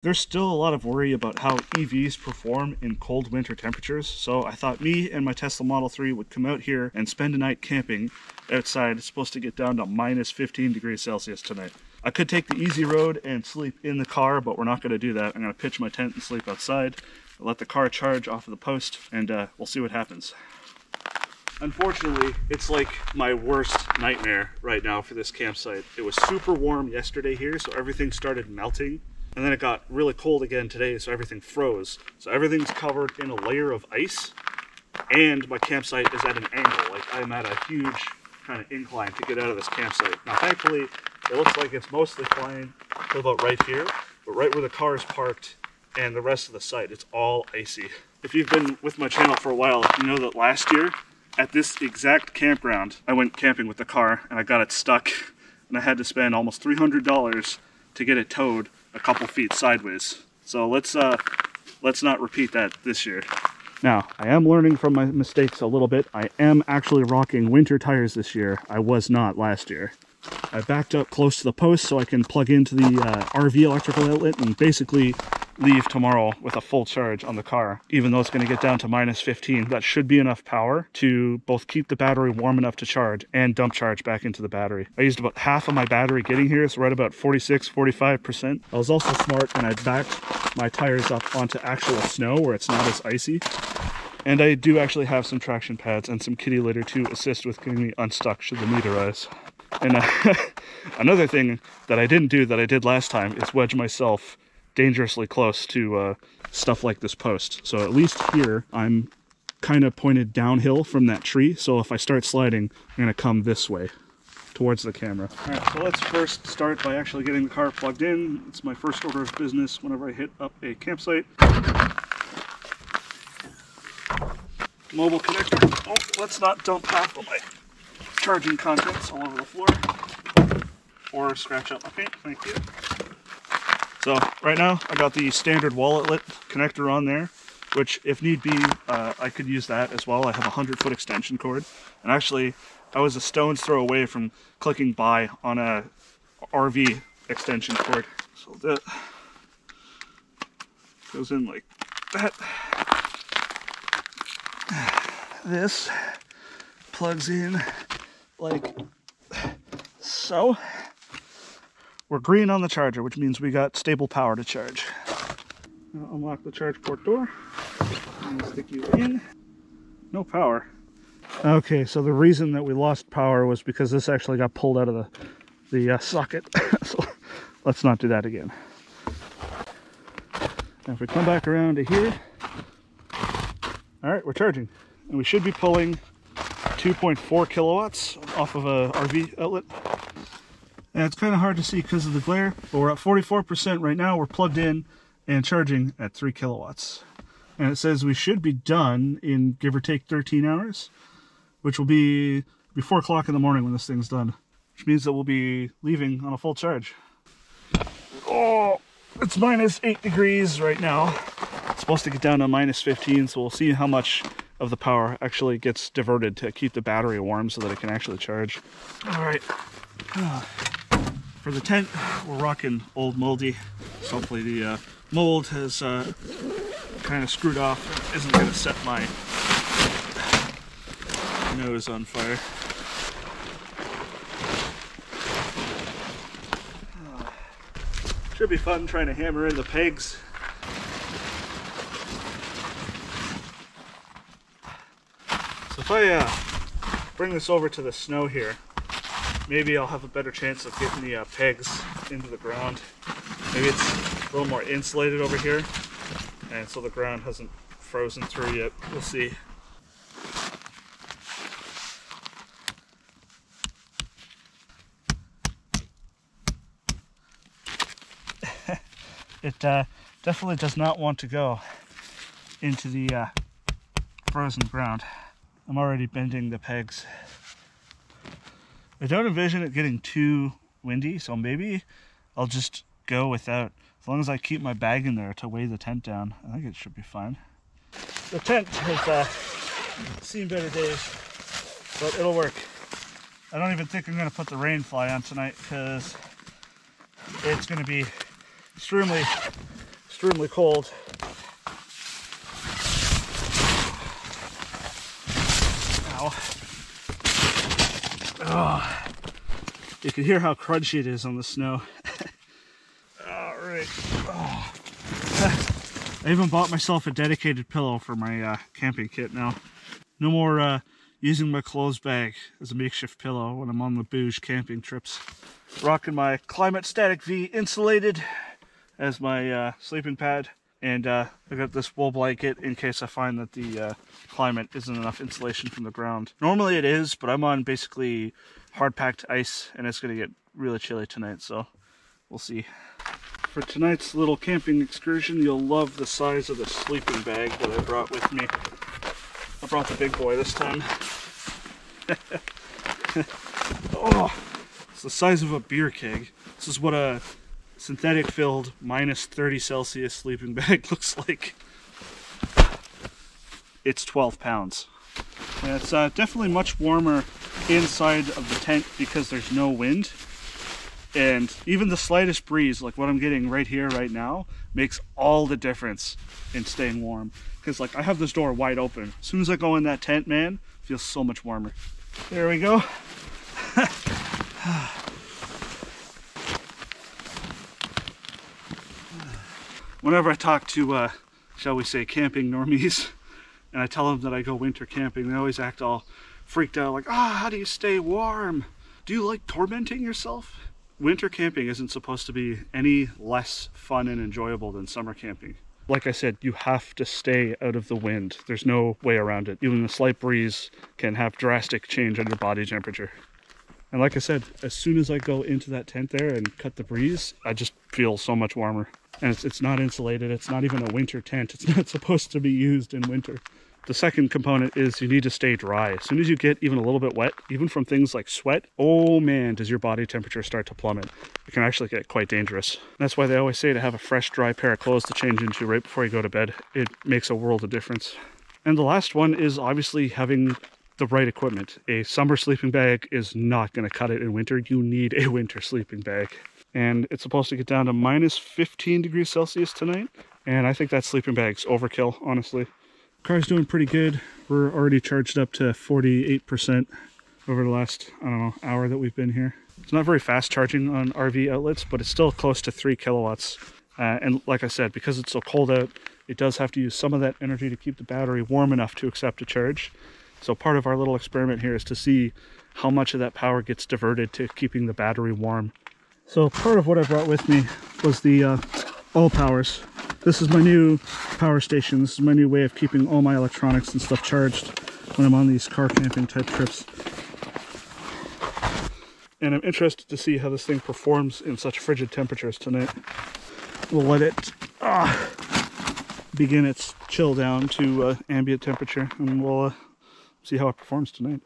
There's still a lot of worry about how EVs perform in cold winter temperatures, so I thought me and my Tesla Model 3 would come out here and spend a night camping outside. It's supposed to get down to minus 15 degrees Celsius tonight. I could take the easy road and sleep in the car, but we're not going to do that. I'm going to pitch my tent and sleep outside, let the car charge off of the post, and we'll see what happens. Unfortunately, it's like my worst nightmare right now for this campsite. It was super warm yesterday here, so everything started melting. And then it got really cold again today, so everything froze. So everything's covered in a layer of ice, and my campsite is at an angle. Like, I'm at a huge kind of incline to get out of this campsite. Now, thankfully, it looks like it's mostly fine to about right here, but right where the car is parked and the rest of the site, it's all icy. If you've been with my channel for a while, you know that last year, at this exact campground, I went camping with the car, and I got it stuck, and I had to spend almost $300 to get it towed a couple feet sideways. So let's not repeat that this year. Now, I am learning from my mistakes a little bit. I am actually rocking winter tires this year. I was not last year. I backed up close to the post so I can plug into the RV electrical outlet and basically leave tomorrow with a full charge on the car. Even though it's going to get down to minus 15, that should be enough power to both keep the battery warm enough to charge and dump charge back into the battery. I used about half of my battery getting here, so right about 46-45%. I was also smart and I backed my tires up onto actual snow where it's not as icy. And I do actually have some traction pads and some kitty litter to assist with getting me unstuck should the need arise. And another thing that I didn't do that I did last time is wedge myself dangerously close to stuff like this post. So at least here I'm kind of pointed downhill from that tree, so if I start sliding I'm going to come this way towards the camera. Alright, so let's first start by actually getting the car plugged in. It's my first order of business whenever I hit up a campsite. Mobile connector. Oh, let's not dump half of my charging contents all over the floor or scratch up my paint. Thank you. So right now I got the standard wall outlet connector on there, which if need be, I could use that as well. I have a 100-foot extension cord, and actually I was a stone's throw away from clicking buy on a RV extension cord. So that goes in like that. This plugs in like so. We're green on the charger, which means we got stable power to charge. I'll unlock the charge port door and stick you in. No power. Okay, so the reason that we lost power was because this actually got pulled out of the socket. So let's not do that again. Now if we come back around to here, all right, we're charging. And we should be pulling 2.4 kilowatts off of a RV outlet. And it's kind of hard to see because of the glare, but we're at 44% right now. We're plugged in and charging at 3 kilowatts. And it says we should be done in give or take 13 hours, which will be 4 o'clock in the morning when this thing's done, which means that we'll be leaving on a full charge. Oh, it's minus 8 degrees right now. It's supposed to get down to minus 15, so we'll see how much of the power actually gets diverted to keep the battery warm so that it can actually charge. All right. For the tent, we're rocking old moldy. So hopefully the mold has kind of screwed off and isn't going to set my nose on fire. Should be fun trying to hammer in the pegs. So if I bring this over to the snow here, maybe I'll have a better chance of getting the pegs into the ground. Maybe it's a little more insulated over here, and so the ground hasn't frozen through yet. We'll see. It definitely does not want to go into the frozen ground. I'm already bending the pegs. I don't envision it getting too windy, so maybe I'll just go without. As long as I keep my bag in there to weigh the tent down, I think it should be fine. The tent has seen better days, but it'll work. I don't even think I'm going to put the rain fly on tonight because it's going to be extremely extremely cold. Ow. Oh, you can hear how crunchy it is on the snow. All right. Oh. I even bought myself a dedicated pillow for my camping kit now. No more using my clothes bag as a makeshift pillow when I'm on the bouge camping trips. Rocking my Climate Static V insulated as my sleeping pad, and I got this wool blanket in case I find that the climate isn't enough insulation from the ground. Normally it is, but I'm on basically hard packed ice and it's gonna get really chilly tonight, so we'll see. For tonight's little camping excursion, you'll love the size of the sleeping bag that I brought with me. I brought the big boy this time. Oh, it's the size of a beer keg. This is what a synthetic filled minus 30 Celsius sleeping bag looks like. It's 12 pounds. And it's definitely much warmer inside of the tent because there's no wind. And even the slightest breeze, like what I'm getting right here, right now, makes all the difference in staying warm. Because like I have this door wide open. As soon as I go in that tent, man, it feels so much warmer. There we go. Whenever I talk to, shall we say, camping normies, and I tell them that I go winter camping, they always act all freaked out, like, how do you stay warm? Do you like tormenting yourself? Winter camping isn't supposed to be any less fun and enjoyable than summer camping. Like I said, you have to stay out of the wind. There's no way around it. Even a slight breeze can have drastic change on your body temperature. And like I said, as soon as I go into that tent there and cut the breeze, I just feel so much warmer. And it's not insulated. It's not even a winter tent. It's not supposed to be used in winter. The second component is you need to stay dry. As soon as you get even a little bit wet, even from things like sweat, oh man, does your body temperature start to plummet. It can actually get quite dangerous. That's why they always say to have a fresh, dry pair of clothes to change into right before you go to bed. It makes a world of difference. And the last one is obviously having the right equipment. A summer sleeping bag is not going to cut it in winter. You need a winter sleeping bag. And it's supposed to get down to minus 15 degrees Celsius tonight. And I think that sleeping bag's overkill, honestly. Car's doing pretty good. We're already charged up to 48% over the last, I don't know, hour that we've been here. It's not very fast charging on RV outlets, but it's still close to 3 kilowatts. And like I said, because it's so cold out, it does have to use some of that energy to keep the battery warm enough to accept a charge. So part of our little experiment here is to see how much of that power gets diverted to keeping the battery warm. So part of what I brought with me was the All Powers. This is my new power station. This is my new way of keeping all my electronics and stuff charged when I'm on these car camping type trips. And I'm interested to see how this thing performs in such frigid temperatures tonight. We'll let it begin its chill down to ambient temperature, and we'll see how it performs tonight.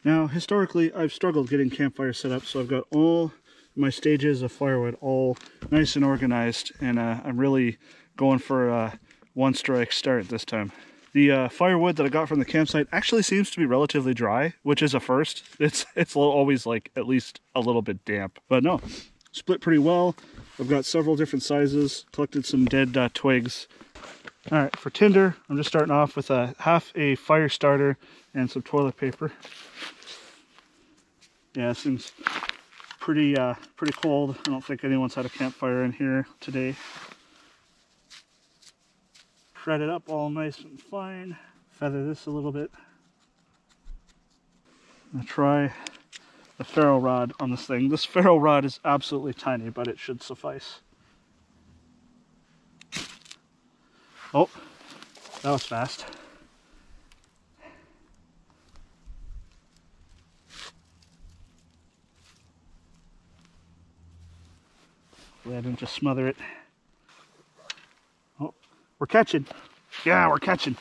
Now, historically, I've struggled getting Campfire set up, so I've got all my stages of firewood all nice and organized, and I'm really going for a one-strike start this time. The firewood that I got from the campsite actually seems to be relatively dry, which is a first. It's always like at least a little bit damp, but no, split pretty well. I've got several different sizes, collected some dead twigs. All right, for tinder, I'm just starting off with half a fire starter and some toilet paper. Yeah, it seems pretty cold. I don't think anyone's had a campfire in here today. Shred it up all nice and fine. Feather this a little bit. I'm gonna try the ferro rod on this thing. This ferro rod is absolutely tiny, but it should suffice. Oh, that was fast. I didn't just smother it. Oh, we're catching. Yeah, we're catching.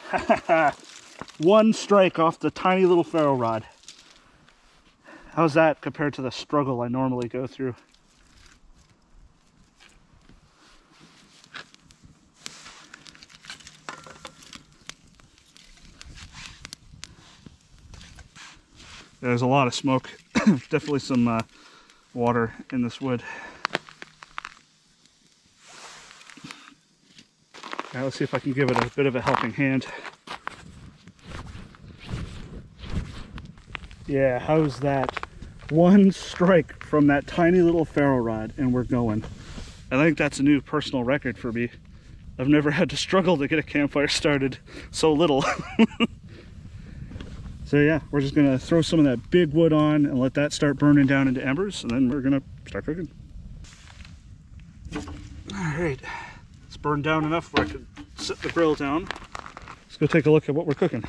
One strike off the tiny little ferro rod. How's that compared to the struggle I normally go through? There's a lot of smoke. Definitely some water in this wood. Now let's see if I can give it a bit of a helping hand. Yeah, how's that? One strike from that tiny little ferro rod and we're going. I think that's a new personal record for me. I've never had to struggle to get a campfire started so little. So yeah, we're just gonna throw some of that big wood on and let that start burning down into embers, and then we're gonna start cooking. All right, it's burned down enough where I can set the grill down. Let's go take a look at what we're cooking.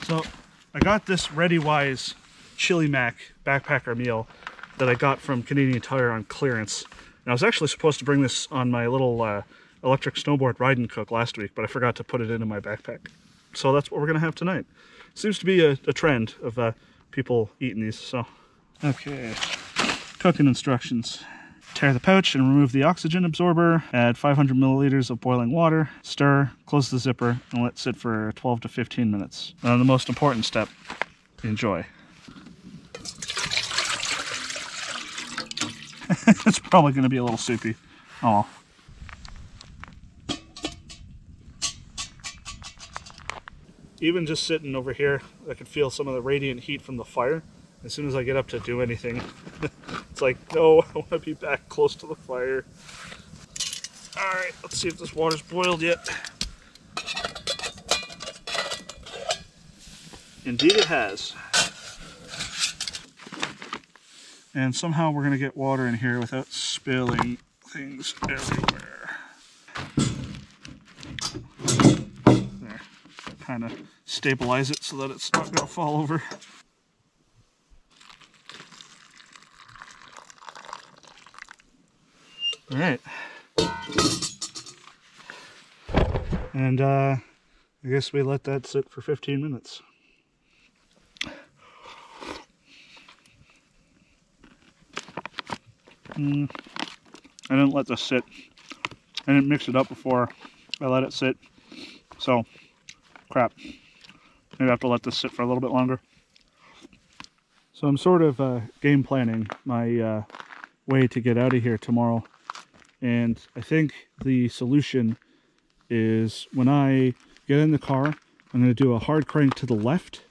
So I got this ReadyWise Chili Mac backpacker meal that I got from Canadian Tire on clearance. And I was actually supposed to bring this on my little electric snowboard ride and cook last week, but I forgot to put it into my backpack. So that's what we're gonna have tonight. Seems to be a trend of people eating these, so. Okay, cooking instructions. Tear the pouch and remove the oxygen absorber. Add 500 milliliters of boiling water. Stir, close the zipper, and let sit for 12 to 15 minutes. And the most important step, enjoy. It's probably gonna be a little soupy. Oh. Even just sitting over here, I can feel some of the radiant heat from the fire. As soon as I get up to do anything, it's like, no, I want to be back close to the fire. All right, let's see if this water's boiled yet. Indeed it has. And somehow we're gonna get water in here without spilling things everywhere. There, kind of stabilize it so that it's not gonna fall over. All right. And I guess we let that sit for 15 minutes. I didn't let this sit. I didn't mix it up before I let it sit. So, crap. Maybe I have to let this sit for a little bit longer. So I'm sort of game planning my way to get out of here tomorrow. And I think the solution is when I get in the car, I'm going to do a hard crank to the left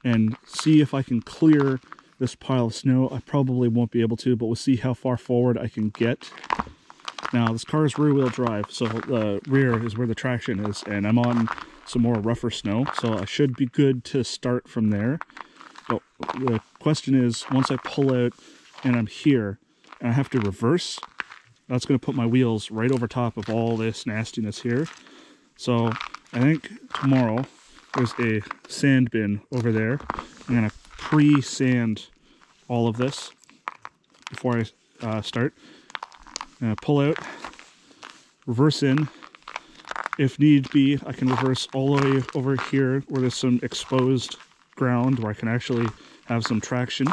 and see if I can clear this pile of snow. I probably won't be able to, but we'll see how far forward I can get. Now, this car is rear-wheel drive, so the rear is where the traction is, and I'm on some more rougher snow, so I should be good to start from there. But the question is, once I pull out and I'm here, and I have to reverse, that's going to put my wheels right over top of all this nastiness here. So I think tomorrow there's a sand bin over there. I'm going to pre-sand all of this before I start. I'm going to pull out, reverse in. If need be, I can reverse all the way over here where there's some exposed ground where I can actually have some traction.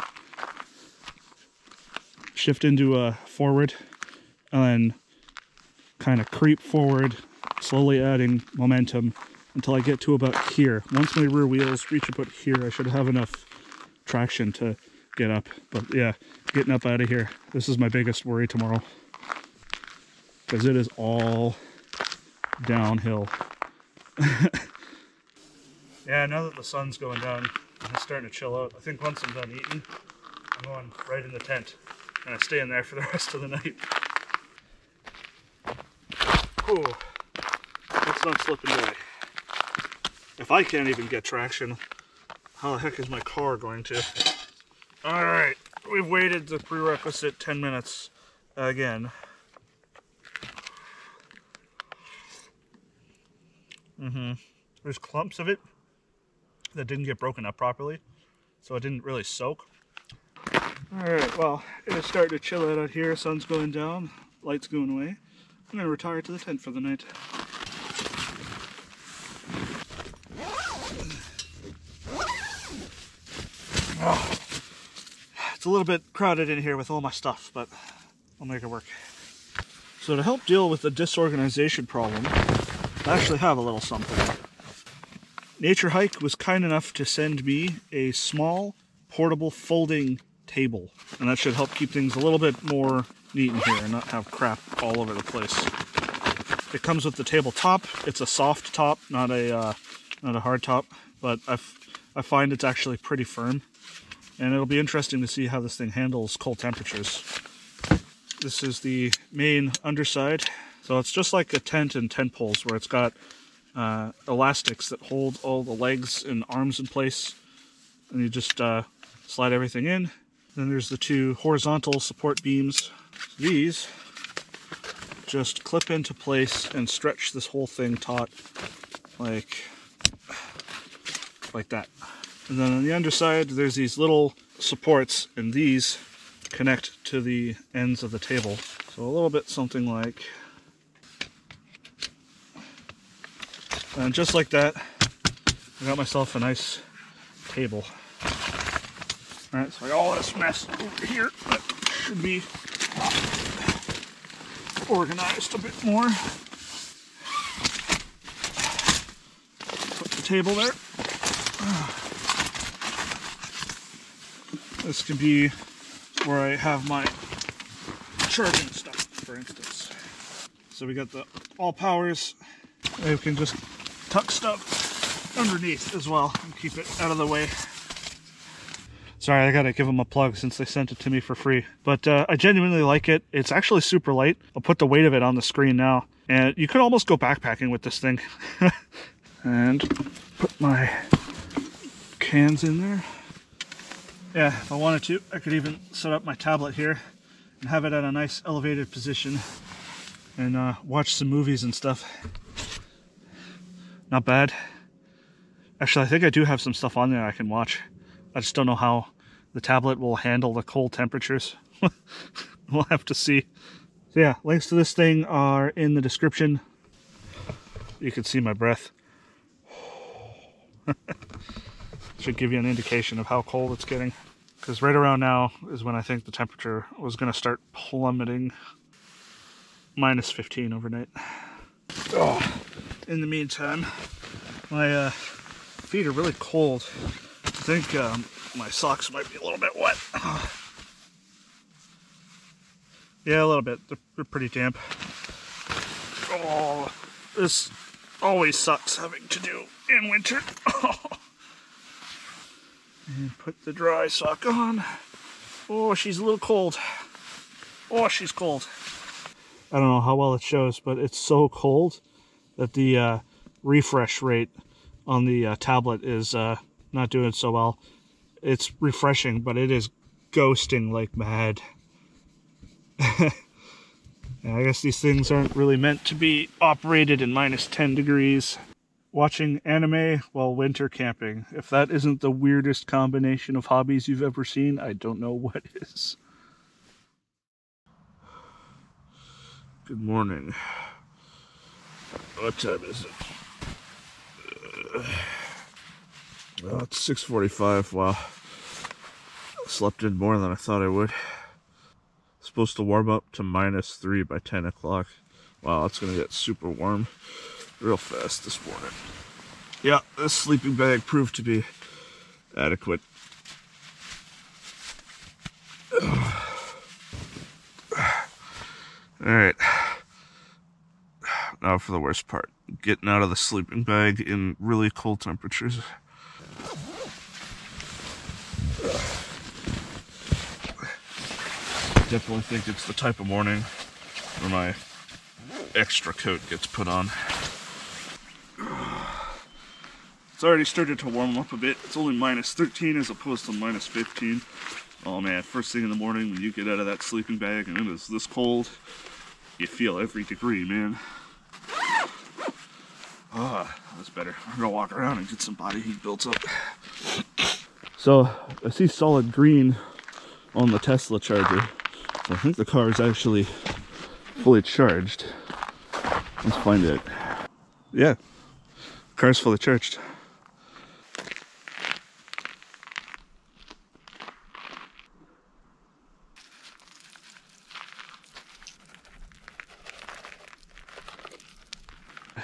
Shift into forward and then kind of creep forward, slowly adding momentum until I get to about here. Once my rear wheels reach about here, I should have enough traction to get up. But yeah, getting up out of here, this is my biggest worry tomorrow, because it is all downhill. Yeah, now that the sun's going down, I'm starting to chill out. I think once I'm done eating, I'm going right in the tent and I stay in there for the rest of the night. Ooh, let's not slip and die. If I can't even get traction, how the heck is my car going to? Alright, we've waited the prerequisite 10 minutes again. There's clumps of it that didn't get broken up properly, so it didn't really soak. Alright, well, it's starting to chill out here. Sun's going down, light's going away. I'm going to retire to the tent for the night. Oh, it's a little bit crowded in here with all my stuff, but I'll make it work. So to help deal with the disorganization problem, I actually have a little something. Nature Hike was kind enough to send me a small portable folding table, and that should help keep things a little bit more neat in here and not have crap all over the place. It comes with the tabletop. It's a soft top, not a hard top, but I find it's actually pretty firm, and it'll be interesting to see how this thing handles cold temperatures. This is the main underside, so it's just like a tent and tent poles, where it's got elastics that hold all the legs and arms in place, and you just slide everything in. Then there's the two horizontal support beams. These just clip into place and stretch this whole thing taut like that. And then on the underside there's these little supports, and these connect to the ends of the table. So a little bit something like, and just like that, I got myself a nice table. Alright, so I got all this mess over here that should be organized a bit more. Put the table there. This can be where I have my charging stuff, for instance. So we got the all powers. We can just tuck stuff underneath as well and keep it out of the way. Sorry, I gotta give them a plug since they sent it to me for free. But I genuinely like it. It's actually super light. I'll put the weight of it on the screen now. And you could almost go backpacking with this thing. And put my cans in there. Yeah, if I wanted to, I could even set up my tablet here and have it at a nice elevated position and watch some movies and stuff. Not bad. Actually, I think I do have some stuff on there I can watch. I just don't know how the tablet will handle the cold temperatures. We'll have to see. So yeah, links to this thing are in the description. You can see my breath. Should give you an indication of how cold it's getting. Because right around now is when I think the temperature was going to start plummeting. Minus 15 overnight. Oh. In the meantime, my feet are really cold. I think my socks might be a little bit wet. Yeah, a little bit. They're pretty damp. Oh, this always sucks having to do in winter. And put the dry sock on. Oh, she's a little cold. Oh, she's cold. I don't know how well it shows, but it's so cold that the refresh rate on the tablet is not doing so well. It's refreshing, but it is ghosting like mad. I guess these things aren't really meant to be operated in minus 10 degrees. Watching anime while winter camping. If that isn't the weirdest combination of hobbies you've ever seen, I don't know what is. Good morning. What time is it? Well, it's 6:45. Wow. I slept in more than I thought I would. Supposed to warm up to -3 by 10 o'clock. Wow, it's gonna get super warm real fast this morning. Yeah, this sleeping bag proved to be adequate. Alright. Now for the worst part. Getting out of the sleeping bag in really cold temperatures. Definitely think it's the type of morning where my extra coat gets put on. It's already started to warm up a bit. It's only -13 as opposed to -15. Oh man, first thing in the morning when you get out of that sleeping bag and it is this cold, you feel every degree, man. Ah, that's better. I'm gonna walk around and get some body heat built up. So, I see solid green on the Tesla charger. So I think the car is actually fully charged. Let's find it. Yeah, car's fully charged.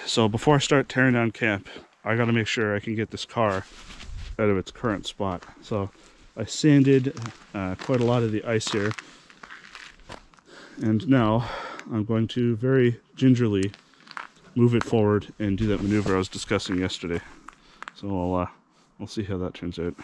so before I start tearing down camp, I gotta make sure I can get this car out of its current spot. So I sanded quite a lot of the ice here, and now I'm going to very gingerly move it forward and do that maneuver I was discussing yesterday. So we'll see how that turns out.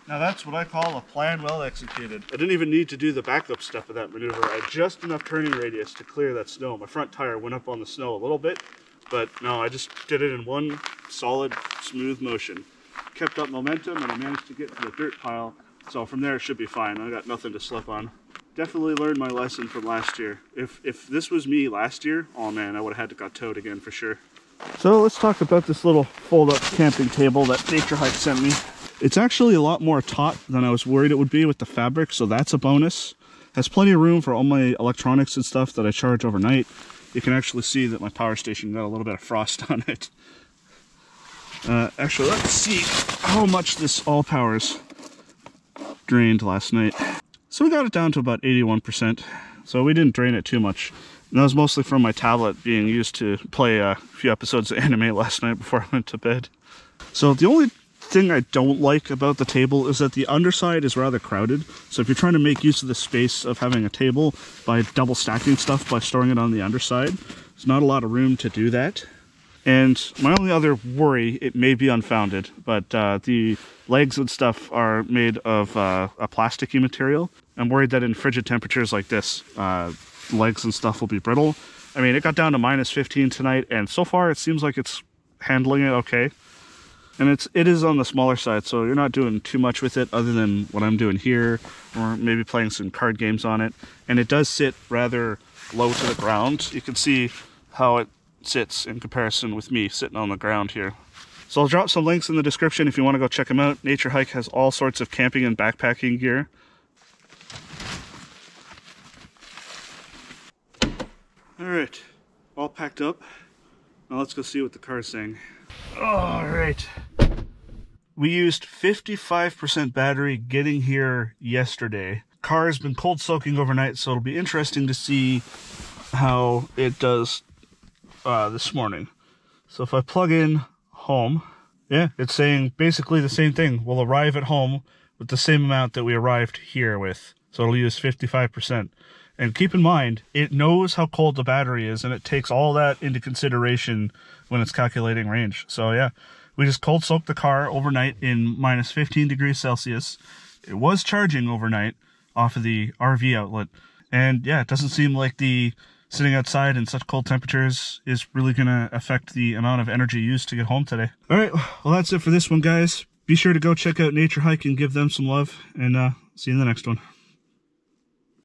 Now that's what I call a plan well executed. I didn't even need to do the backup step of that maneuver. I had just enough turning radius to clear that snow. My front tire went up on the snow a little bit, but no, I just did it in one solid, smooth motion. Kept up momentum and I managed to get to the dirt pile. So from there it should be fine. I got nothing to slip on. Definitely learned my lesson from last year. If this was me last year, oh man, I would have had to got towed again for sure. So let's talk about this little fold-up camping table that Nature Hike sent me. It's actually a lot more taut than I was worried it would be with the fabric, so that's a bonus. Has plenty of room for all my electronics and stuff that I charge overnight. You can actually see that my power station got a little bit of frost on it. Actually, let's see how much this all powers drained last night. So we got it down to about 81%, so we didn't drain it too much. And that was mostly from my tablet being used to play a few episodes of anime last night before I went to bed. So the only thing I don't like about the table is that the underside is rather crowded. So if you're trying to make use of the space of having a table by double stacking stuff by storing it on the underside, there's not a lot of room to do that. And my only other worry, it may be unfounded, but the legs and stuff are made of a plasticky material. I'm worried that in frigid temperatures like this, legs and stuff will be brittle. I mean, it got down to -15 tonight, and so far it seems like it's handling it okay. And it is on the smaller side, so you're not doing too much with it other than what I'm doing here, or maybe playing some card games on it. And it does sit rather low to the ground. You can see how it sits in comparison with me sitting on the ground here. So I'll drop some links in the description if you want to go check them out. Nature Hike has all sorts of camping and backpacking gear. Alright, all packed up. Now let's go see what the car's saying. Alright. We used 55% battery getting here yesterday. Car has been cold soaking overnight, so it'll be interesting to see how it does this morning. So if I plug in home, yeah, it's saying basically the same thing. We'll arrive at home with the same amount that we arrived here with. So it'll use 55%. And keep in mind, it knows how cold the battery is, and it takes all that into consideration when it's calculating range. So yeah, we just cold soaked the car overnight in -15 degrees Celsius. It was charging overnight off of the RV outlet. And yeah, it doesn't seem like the sitting outside in such cold temperatures is really going to affect the amount of energy used to get home today. All right, well, that's it for this one, guys. Be sure to go check out Nature Hike and give them some love, and see you in the next one.